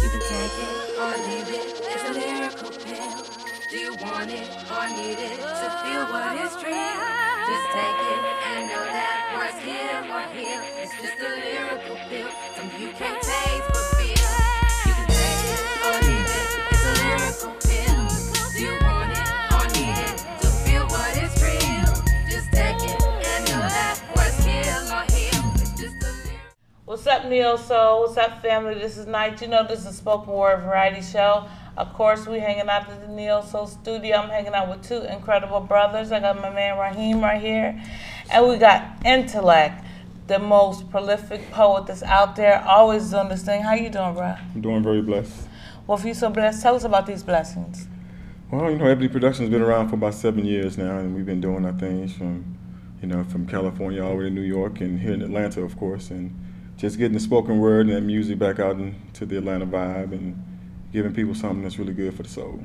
You can take it or leave it, it's a lyrical pill. Do you want it or need it to feel what is real? Just take it and know that words heal or heal. It's just a lyrical pill, something you can't taste but feel. You can take it or leave it, it's a lyrical pill. Do you want it or need it to feel what is real? Just take it and know that words heal or heal. It's just a lyrical. What's up, Neo Soul? What's up, family? This is Night. You know this is a spoken word variety show. Of course, we hanging out at the Neo Soul studio. I'm hanging out with two incredible brothers. I got my man Raheem right here. And we got N-Tellect, the most prolific poet that's out there, always doing this thing. How you doing, bro? I'm doing very blessed. Well, if you're so blessed, tell us about these blessings. Well, you know, EBONI Production's been around for about 7 years now, and we've been doing our things from California all the way to New York and here in Atlanta, of course, and just getting the spoken word and that music back out into the Atlanta vibe and giving people something that's really good for the soul.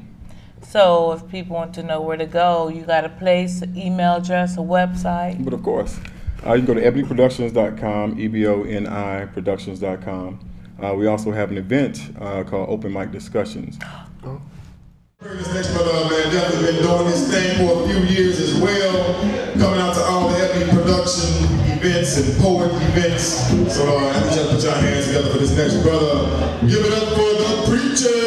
So if people want to know where to go, you got a place, an email address, a website? But of course, you can go to ebonyproductions.com, EBONI productions.com. We also have an event called Open Mic Discussions. This next brother, man, definitely been doing this thing for a few years as well. Coming out to all the EBONI production events and poet events. So I need y'all to put your hands together for this next brother. Give it up for the preacher.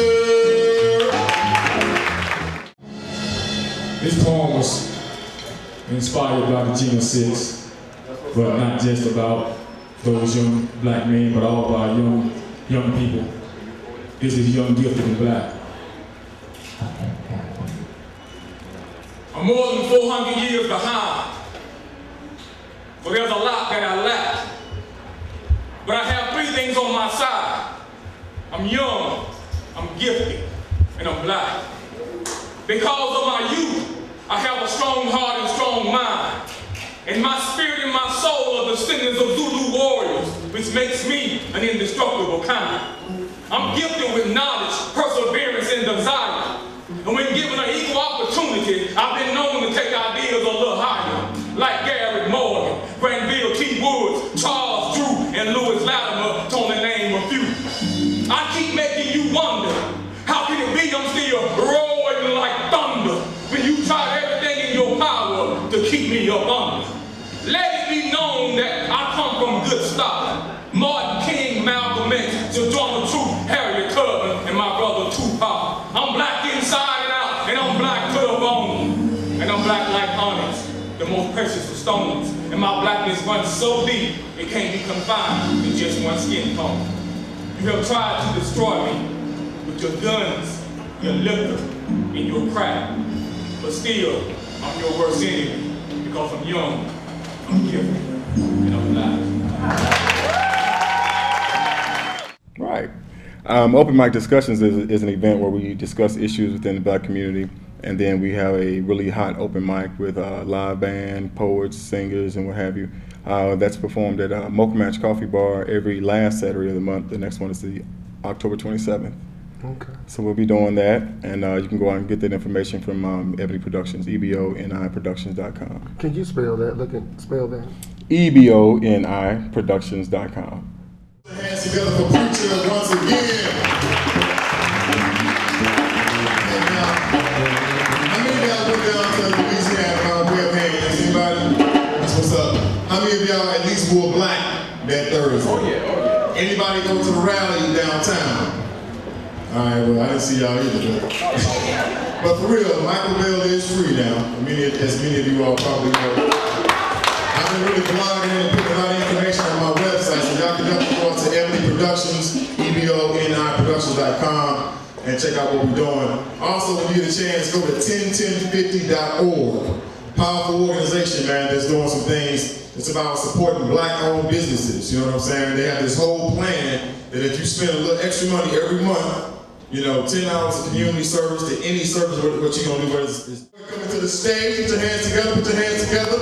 This poem was inspired by the Geno 6, but not just about those young black men, but all by young people. This is Young, Gifted, and Black. I'm more than 400 years behind, but there's a lot that I lack. But I have three things on my side. I'm young, I'm gifted, and I'm black. Because of my youth, I have a strong heart and strong mind. And my spirit and my soul are descendants of Zulu warriors, which makes me an indestructible kind. I'm gifted with knowledge, perseverance, and desire. And when given an equal opportunity, I've been known to take ideas a little higher. Like Garrett Morgan, Granville T. Woods, Charles Drew, and Lewis Latimer, to only name a few. I keep making you wonder, how can it be I'm still roaring like thunder when you tried everything in your power to keep me up under? Let it be known that I come from good stock. Martin King, Malcolm X, Sojourner Truth, Harriet Tubman, and my brother Tupac. I'm black inside and out, and I'm black to the bone. And I'm black like onyx, the most precious of stones. And my blackness runs so deep, it can't be confined in just one skin tone. You have tried to destroy me with your guns, your liquor, and your crack. But still, I'm your worst enemy, because I'm young, I'm gifted, and I'm black. Right. Open Mic Discussions is an event where we discuss issues within the black community, and then we have a really hot open mic with a live band, poets, singers, and what have you. That's performed at Mocha Match Coffee Bar every last Saturday of the month. The next one is the October 27th. Okay. So we'll be doing that, and you can go out and get that information from EBONI Productions, EBONIproductions.com. Can you spell that? Spell that. EBONIproductions.com. Hands together for preacher once again. And now, how many of y'all went down to Louisiana by way of hands? Anybody? That's what's up. How many of y'all at least wore black that Thursday? Oh yeah, oh yeah. Anybody go to the rally downtown? All right, well, I didn't see y'all either. But for real, Michael Bell is free now. As many of you all probably know. I've been really blogging and putting a lot of information on my website, so y'all can definitely go to EBONI Productions, EBONIproductions.com, and check out what we're doing. Also, when you get a chance, go to 101050.org. Powerful organization, man, that's doing some things. It's about supporting black-owned businesses, you know what I'm saying? They have this whole plan that if you spend a little extra money every month, you know, 10 hours of community service to any service, what you're going to do is coming to the stage, put your hands together, put your hands together.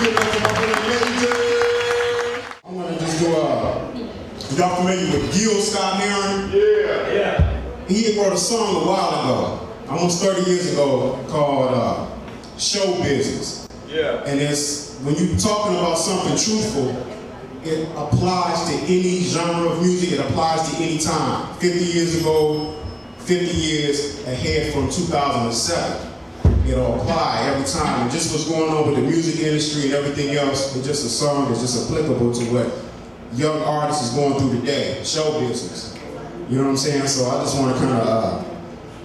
Give it up for my brother Major. I'm going to just do y'all familiar with Gil Scott Heron? Yeah. He wrote a song a while ago, almost 30 years ago, called Show Business. Yeah. And it's when you're talking about something truthful, it applies to any genre of music, it applies to any time. 50 years ago, 50 years ahead from 2007. It'll apply every time. And just what's going on with the music industry and everything else, it's just a song that's just applicable to what young artists is going through today, show business. You know what I'm saying? So I just want to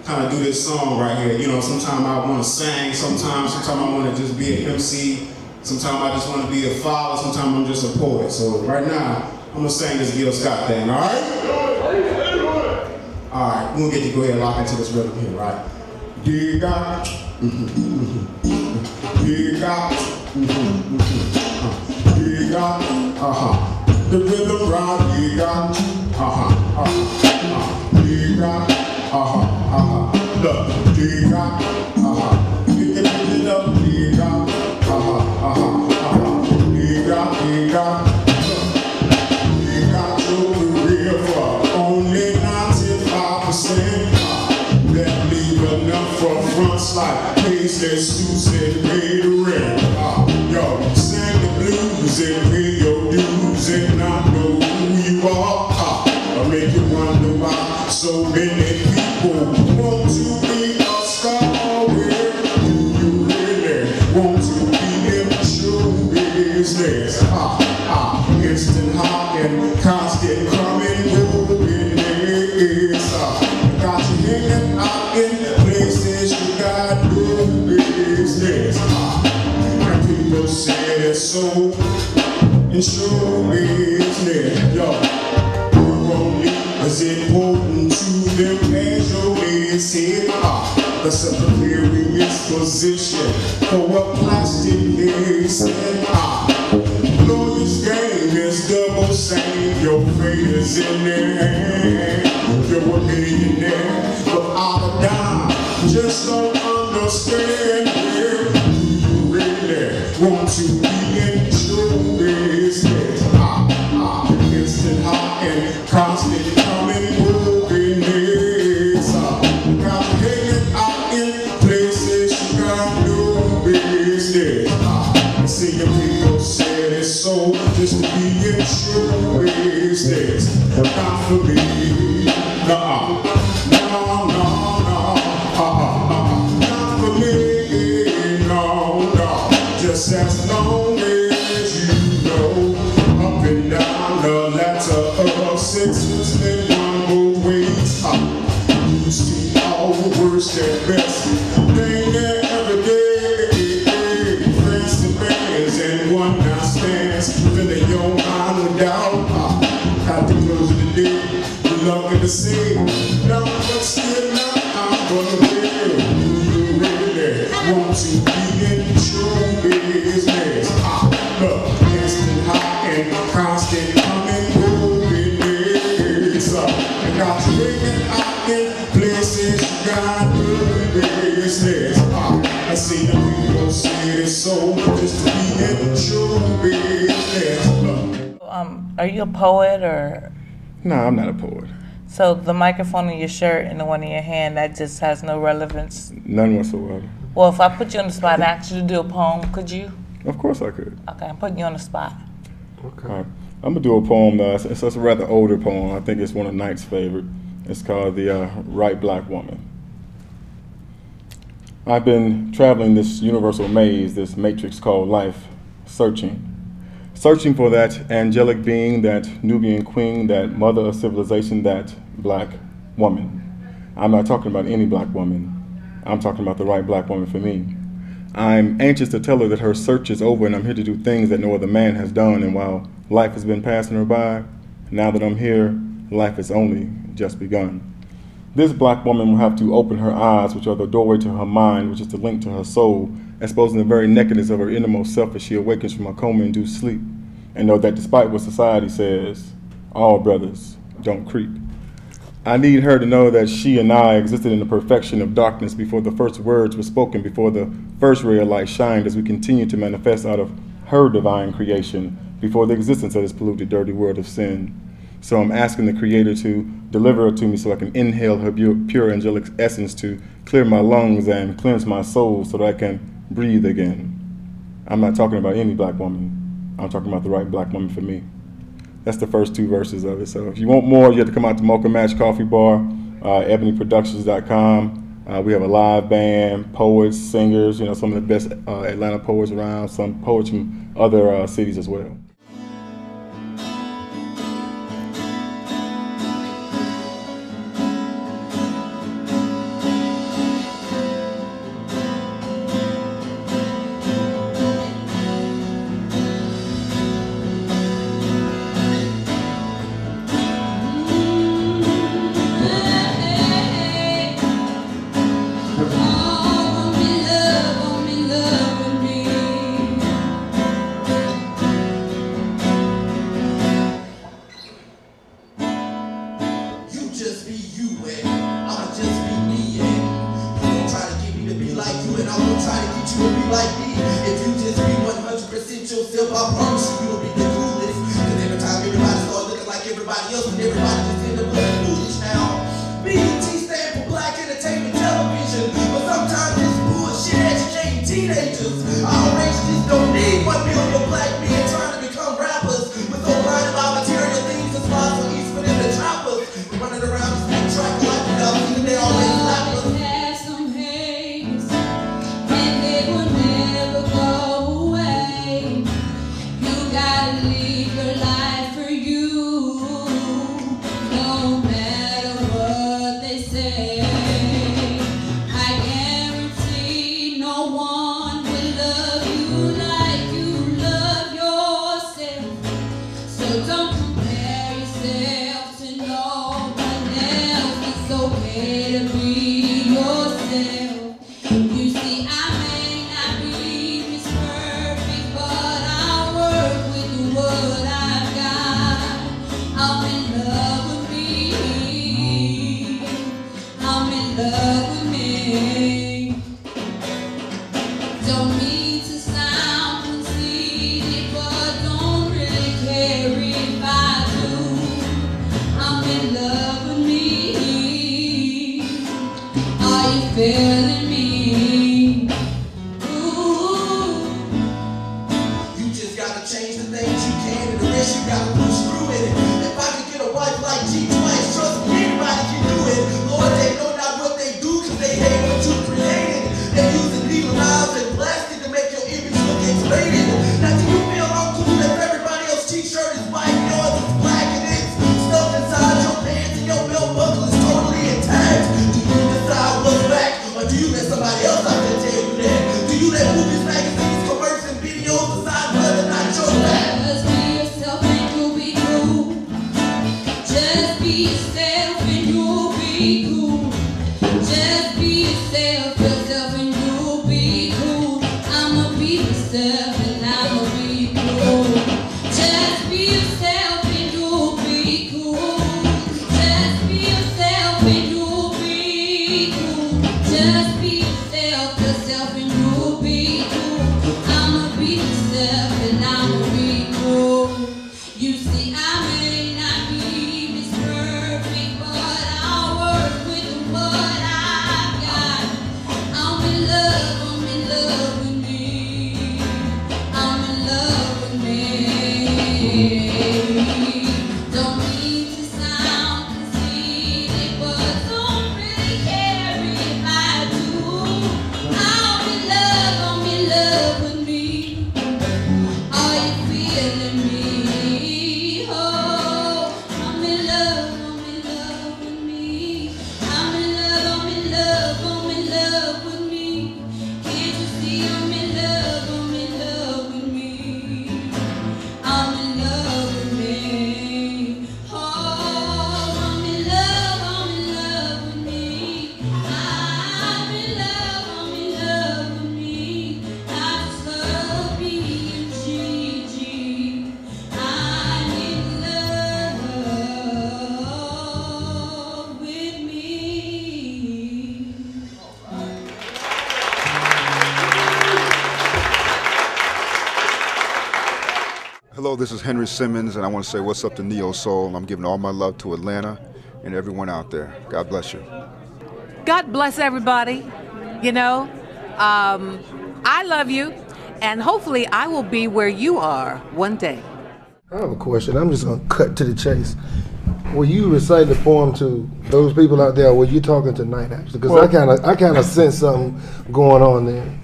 kind of do this song right here. You know, sometimes I want to sing, sometimes I want to just be an MC, sometimes I just want to be a father, sometimes I'm just a poet. So right now, I'm going to sing this Gil Scott thing, all right? All right, we're going to get to go ahead and lock into this rhythm here, right? Dear God, dear God, dear God, the rhythm round, dear God, dear God, look, dear God, pick it up, dear God, dear God, dear God, dear God, your career for only 95%. That leave enough for fronts like paisley suits and pay the rent. Yo, sing the blues and pay your dues and not know who you are. I make you wonder why so many people want to be a star. Where do you really want to be in show business? Instant hot and constant coming going days. Got you hanging out in places you got no business. And people say it's so in show business. Yo, you're only as important to them as your legs said. That's a precarious position for what plastic is said. Lawyer's game is double saying your fate is in their hand. You're a millionaire without a dime. Just don't understand where you really want to be in show business. Instant hot and constant coming moving days. Got you hanging out in places you got no business. I see your people say it's so just to be in show business. Not for me. Not for me, no. Just as long as you know, up and down the ladder of success, then one both ways. You see all the worst and best, thing there every day. Friends and fans and one night stands, filling your mind with doubt. At the close of the day, lucky to say, no, but still not, I'm gonna live. You really want to be in show business. Look, instant hot and constant coming moving days. I got you hanging out in places you got no business. I see the people say it's so just to be in show business. Are you a poet or? No, I'm not a poet. So the microphone in your shirt and the one in your hand, that just has no relevance? None whatsoever. Well, if I put you on the spot and asked you to do a poem, could you? Of course I could. Okay, I'm putting you on the spot. Okay. All right. I'm going to do a poem. It's a rather older poem. I think it's one of Knight's favorite. It's called The Right Black Woman. I've been traveling this universal maze, this matrix called life, searching for that angelic being, that Nubian queen, that mother of civilization, that black woman. I'm not talking about any black woman. I'm talking about the right black woman for me. I'm anxious to tell her that her search is over and I'm here to do things that no other man has done. And while life has been passing her by, now that I'm here, life has only just begun. This black woman will have to open her eyes, which are the doorway to her mind, which is the link to her soul, exposing the very nakedness of her innermost self as she awakens from a coma-induced sleep, and know that despite what society says, all brothers don't creep. I need her to know that she and I existed in the perfection of darkness before the first words were spoken, before the first ray of light shined, as we continue to manifest out of her divine creation, before the existence of this polluted, dirty world of sin. So I'm asking the Creator to deliver her to me so I can inhale her pure angelic essence to clear my lungs and cleanse my soul so that I can breathe again. I'm not talking about any black woman. I'm talking about the right black woman for me. That's the first 2 verses of it. So if you want more, you have to come out to Mocha Match Coffee Bar, ebonyproductions.com. We have a live band, poets, singers, some of the best Atlanta poets around, some poets from other cities as well. Hello, this is Henry Simmons, and I want to say what's up to Neo Soul. I'm giving all my love to Atlanta and everyone out there. God bless you. God bless everybody. I love you, And hopefully I will be where you are one day. I have a question. I'm just going to cut to the chase. Were you reciting the poem to those people out there, or were you talking to Knight actually? Because I kind of sense something going on there.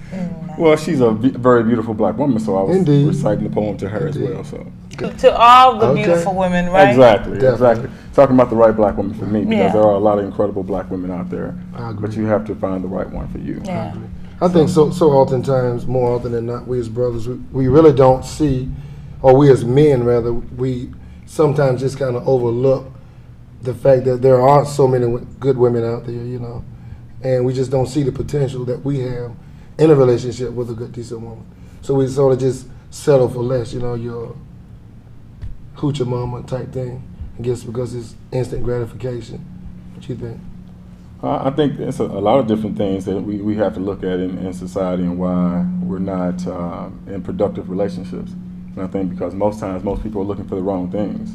Well, she's a very beautiful black woman, so I was Indeed. reciting the poem to her as well. So To all the beautiful women, right? Exactly, Definitely. exactly. Talking about the right black woman for me, because Yeah. there are a lot of incredible black women out there. I agree. But you have to find the right one for you. Yeah. I think so oftentimes, more often than not, we as brothers, we really don't see, or we as men rather, we sometimes just kind of overlook the fact that there are so many good women out there, you know, and we just don't see the potential that we have in a relationship with a good, decent woman. So we sort of just settle for less, you know, your hoochie mama type thing, I guess, because it's instant gratification. What you think? I think it's a lot of different things that we have to look at in society and why we're not in productive relationships. And I think because most times most people are looking for the wrong things.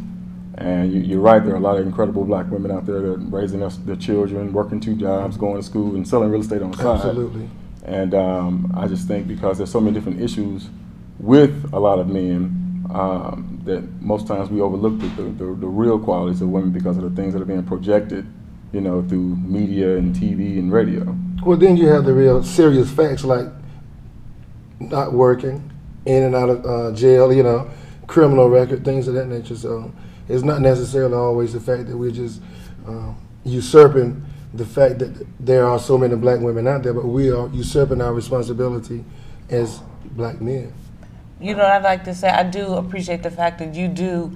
And you're right, there are a lot of incredible black women out there that are raising their children, working 2 jobs, going to school, and selling real estate on the side. Absolutely. And I just think because there's so many different issues with a lot of men that most times we overlook the real qualities of women because of the things that are being projected, you know, through media and TV and radio. Well, then you have the real serious facts like not working, in and out of jail, you know, criminal record, things of that nature. So it's not necessarily always the fact that we're just usurping the fact that there are so many black women out there, but we are usurping our responsibility as black men. You know, I'd like to say I do appreciate the fact that you do,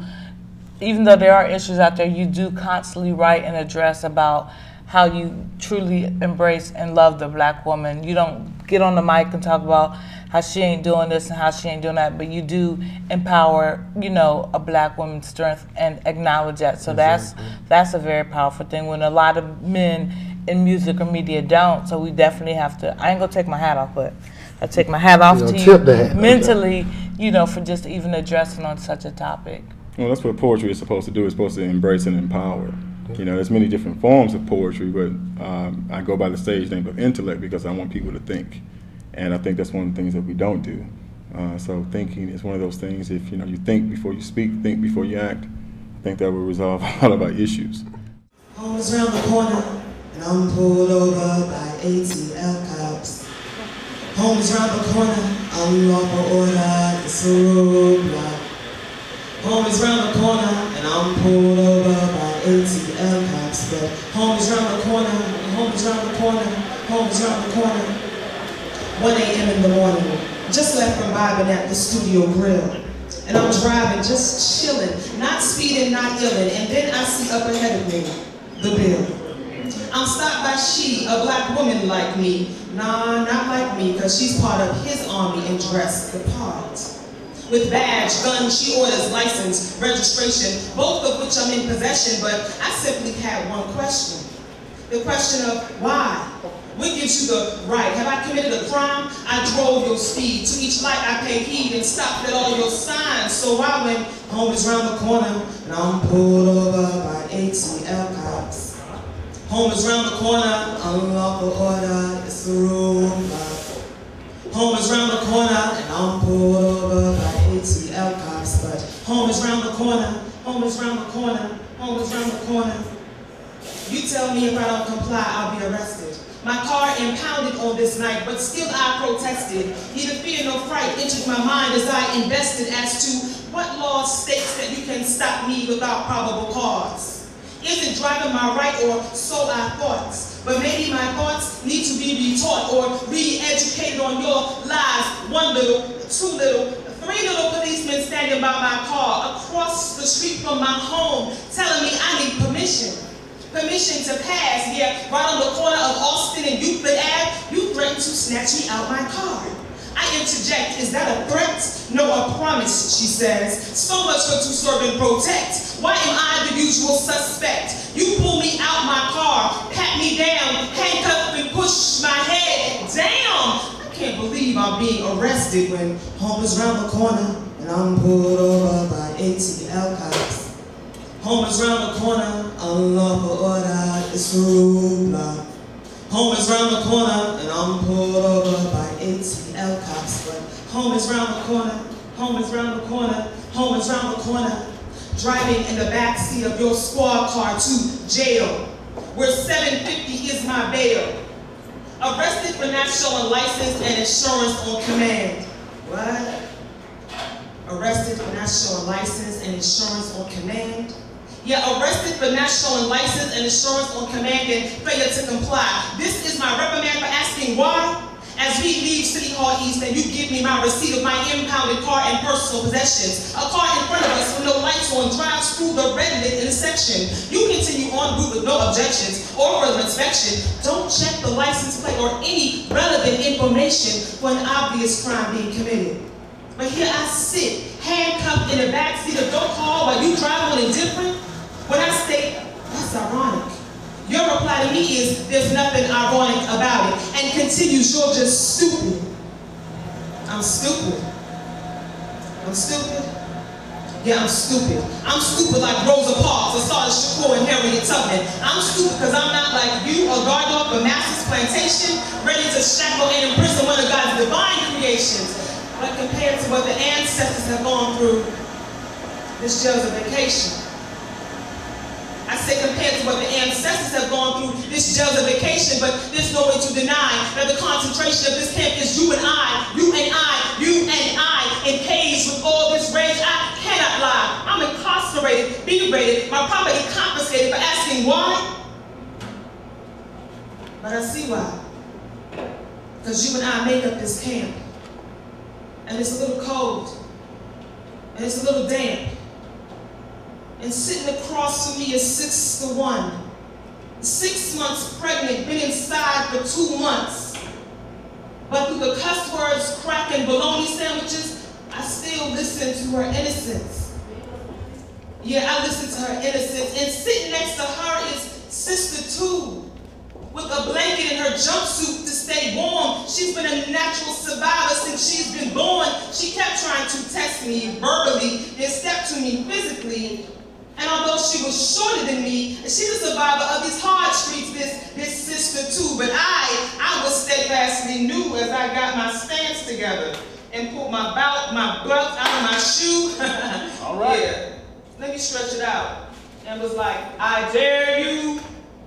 even though there are issues out there, you do constantly write and address about how you truly embrace and love the black woman. You don't get on the mic and talk about how she ain't doing this and how she ain't doing that, but you do empower, you know, a black woman's strength and acknowledge that. So that's a very powerful thing when a lot of men in music or media don't. So we definitely have to, I ain't gonna take my hat off, but I take my hat off to you mentally, you know, for just even addressing on such a topic. Well, that's what poetry is supposed to do. It's supposed to embrace and empower. You know, there's many different forms of poetry, but I go by the stage name of N-Tellect because I want people to think. And I think that's one of the things that we don't do. So thinking is one of those things. If you know, you think before you speak, think before you act, I think that will resolve a lot of our issues. Home is around the corner, and I'm pulled over by ATL cops. Home is around the corner, unlawful order, it's a roadblock. Home is around the corner, and I'm pulled over by ATL cops. But home is around the corner, and home is around the corner, home is around the corner. 1 a.m. in the morning, just left from vibing at the studio grill. And I'm driving, just chilling, not speeding, not illin'. And then I see up ahead of me, the bill. I'm stopped by she, a black woman like me. Nah, not like me, cause she's part of his army and dressed the part. With badge, gun, she orders license, registration, both of which I'm in possession, but I simply had one question. The question of why? What gives you the right? Have I committed a crime? I drove your speed. To each light I paid heed and stopped at all your signs. So I went, home is round the corner, and I'm pulled over by ATL cops. Home is round the corner, unlawful order, it's a roadblock. Home is round the corner, and I'm pulled over by ATL cops. But home is round the corner, home is round the corner, home is round the corner. You tell me if I don't comply, I'll be arrested. My car impounded on this night, but still I protested. Neither fear nor fright entered my mind as I invested as to what law states that you can stop me without probable cause. Is it driving my right, or so I thought? But maybe my thoughts need to be retaught or re-educated on your lies. 1 little, 2 little, 3 little policemen standing by my car across the street from my home, telling me I need permission. Permission to pass, yeah, right on the corner of Austin and Euclid Ave, you threatened to snatch me out my car. I interject, is that a threat? No, a promise, she says. So much for to serve and protect. Why am I the usual suspect? You pull me out my car, pat me down, handcuff and push my head down. I can't believe I'm being arrested when home is round the corner and I'm pulled over by ATL cops. Home is round the corner, unlawful order, it's a roadblock. Home is round the corner, and I'm pulled over by ATL cops. But home is round the corner, home is round the corner, home is round the corner. Driving in the backseat of your squad car to jail, where $750 is my bail. Arrested for not showing license and insurance on command. What? Arrested for not showing license and insurance on command? Yeah, arrested for not showing license and insurance on command and failure to comply. This is my reprimand for asking why? As we leave City Hall East and you give me my receipt of my impounded car and personal possessions, a car in front of us with no lights on drives through the red lit intersection. You continue on route with no objections or further inspection. Don't check the license plate or any relevant information for an obvious crime being committed. But here I sit, handcuffed in the backseat of your car while you drive on indifferent. When I state, that's ironic. Your reply to me is, there's nothing ironic about it, and continues, you're just stupid. I'm stupid. I'm stupid? Yeah, I'm stupid. I'm stupid like Rosa Parks, Asada Shakur, and Harriet Tubman. I'm stupid because I'm not like you, a gardener of a master's plantation, ready to shackle and imprison one of God's divine creations. But compared to what the ancestors have gone through, this jail's a vacation. I say compared to what the ancestors have gone through, this jail's a vacation, but there's no way to deny that the concentration of this camp is you and I, you and I, you and I, encaged with all this rage. I cannot lie. I'm incarcerated, berated, my property confiscated for asking why. But I see why. Because you and I make up this camp. And it's a little cold. And it's a little damp. And sitting across from me is 6 to 1. 6 months pregnant, been inside for 2 months. But through the cuss words, crack, and bologna sandwiches, I still listen to her innocence. Yeah, I listen to her innocence. And sitting next to her is Sister 2. With a blanket in her jumpsuit to stay warm. She's been a natural survivor since she's been born. She kept trying to test me verbally and step to me physically. And although she was shorter than me, she's a survivor of these hard streets, this Sister 2. But I was steadfastly new as I got my stance together and pulled my belt out of my shoe. All right. Yeah. Let me stretch it out. And was like, I dare you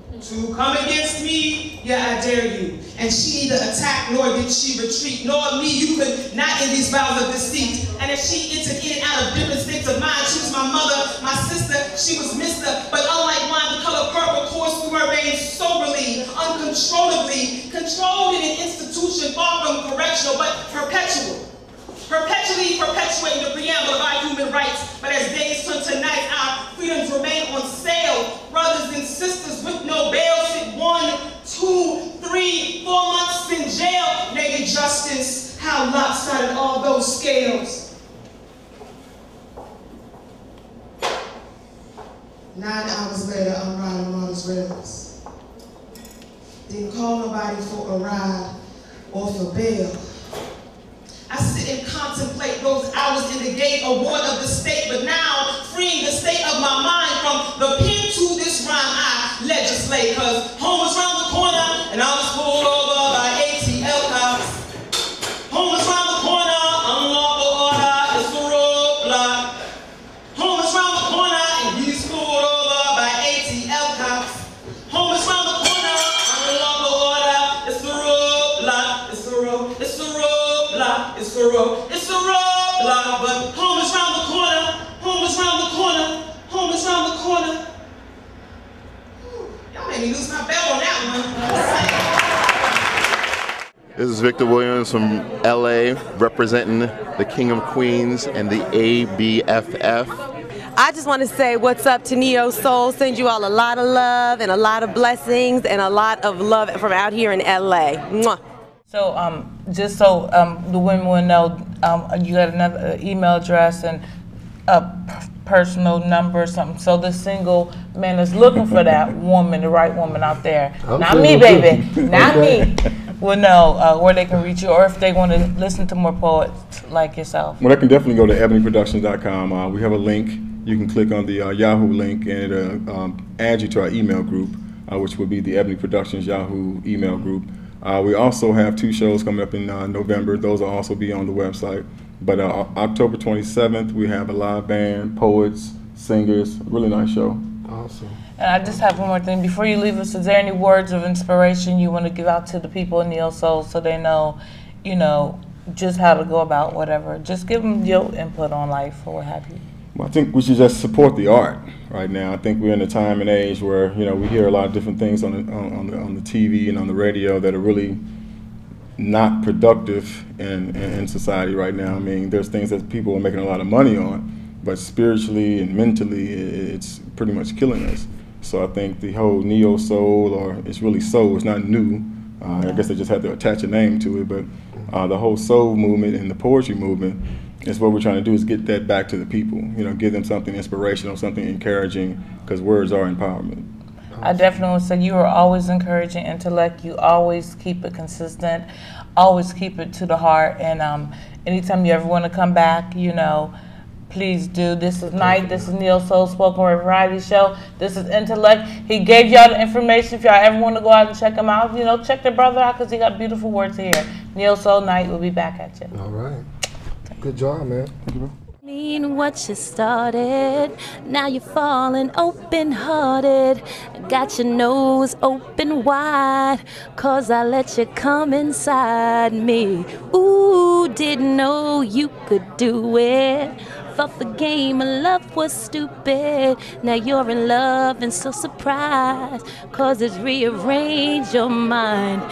to come against me, yeah, I dare you. And she neither attacked nor did she retreat, nor me, you could not in these vows of deceit. And as she entered in and out of different states of mind, she was my mother, my sister, she was Mr. But unlike wine, the color purple coursed through her veins soberly, uncontrollably, controlled in an institution far from correctional, but perpetual. Perpetually perpetuating the preamble of our human rights. But as days turn to night, our freedoms remain on sale. Brothers and sisters with no bail sit 1, 2, 3, 4 months in jail. Naked justice, how lopsided all those scales. 9 hours later, I'm riding on those rails. Didn't call nobody for a ride or for bail. I sit and contemplate those hours in the gate award of the state, but now freeing the state of my mind from the pen to this rhyme I legislate, cause home is round the corner and I was pulled over by ATL cops. Home is round the corner, unlawful order, it's a roadblock. Home is round the corner and he's pulled over by ATL cops. Home is round the corner, unlawful order, it's a roadblock, it's a roadblock. It's a roadblock, but home is round the corner, home is round the corner, home is round the corner. Y'all made me lose my belt on that one. This is Victor Williams from LA, representing the King of Queens and the ABFF. I just want to say what's up to Neo Soul. Send you all a lot of love and a lot of blessings and a lot of love from out here in LA. Mwah. So just so the women will know, you got another email address and a personal number or something. So the single man is looking for that woman, the right woman out there. Okay, not me, baby. Not me. Will know where they can reach you, or if they want to listen to more poets like yourself. Well, they can definitely go to ebonyproductions.com. We have a link. You can click on the Yahoo link, and it'll add you to our email group. which would be the Ebony Productions Yahoo email group. We also have 2 shows coming up in November. Those will also be on the website. But October 27th, we have a live band, poets, singers, a really nice show. Awesome. And I just have one more thing. Before you leave us, is there any words of inspiration you want to give out to the people in Neo Soul so they know, you know, just how to go about whatever? Just give them your input on life or what have you. Well, I think we should just support the art right now. I think we're in a time and age where, you know, we hear a lot of different things on the TV and on the radio that are really not productive in society right now. I mean, there's things that people are making a lot of money on, but spiritually and mentally, it's pretty much killing us. So I think the whole neo soul, or it's really soul, it's not new. I guess they just had to attach a name to it, but the whole soul movement and the poetry movement is what we're trying to do, is get that back to the people. You know, give them something inspirational, something encouraging, because words are empowerment. I definitely would say you are always encouraging intellect. You always keep it consistent, always keep it to the heart. And anytime you ever want to come back, you know, please do. This is Night. This is Neo Soul Spoken Word Variety Show. This is N-Tellect. He gave y'all the information. If y'all ever want to go out and check him out, you know, check their brother out because he got beautiful words here. Neo Soul Night will be back at you. All right. Good job, man. Thank you, bro. Mean what you started, now you're falling open-hearted. Got your nose open wide, 'cause I let you come inside me. Ooh, didn't know you could do it. Thought the game of love was stupid. Now you're in love and so surprised, 'cause it's rearranged your mind.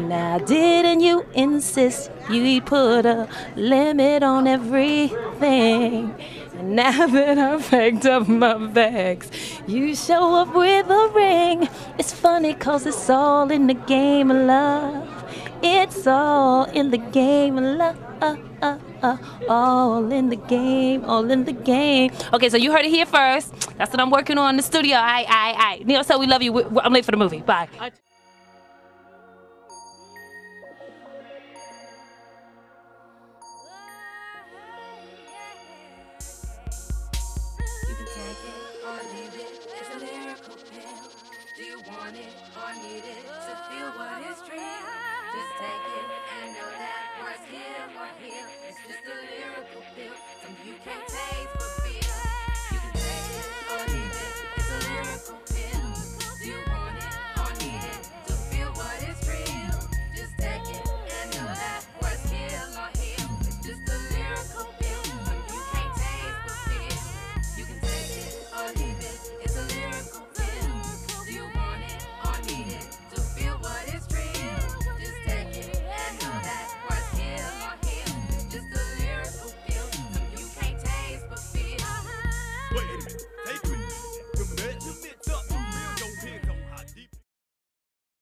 Now didn't you insist you'd put a limit on everything? And now that I've packed up my bags, you show up with a ring. It's funny 'cause it's all in the game of love. It's all in the game of love. All in the game, all in the game. Okay, so you heard it here first. That's what I'm working on in the studio. Aight. Neo Soul, we love you. I'm late for the movie. Bye. You can take it or leave it. It's a lyrical pill. Do you want it or need it to feel what is real? Just take it and know that words heal or heal. It's just a lyrical pill. Some you can't taste but feel. You can take it or leave it. It's a lyrical pill. Do you want it or need it to feel what is real? Just take it and know that words heal or heal. It's just a lyrical pill. Some you can't taste but feel. You can take it or leave it. It's a lyrical pill. Do you want it or need it to feel what is real? Just take it and know that words heal or heal. It's just a lyrical pill. Some you can't taste but feel. Wait a minute.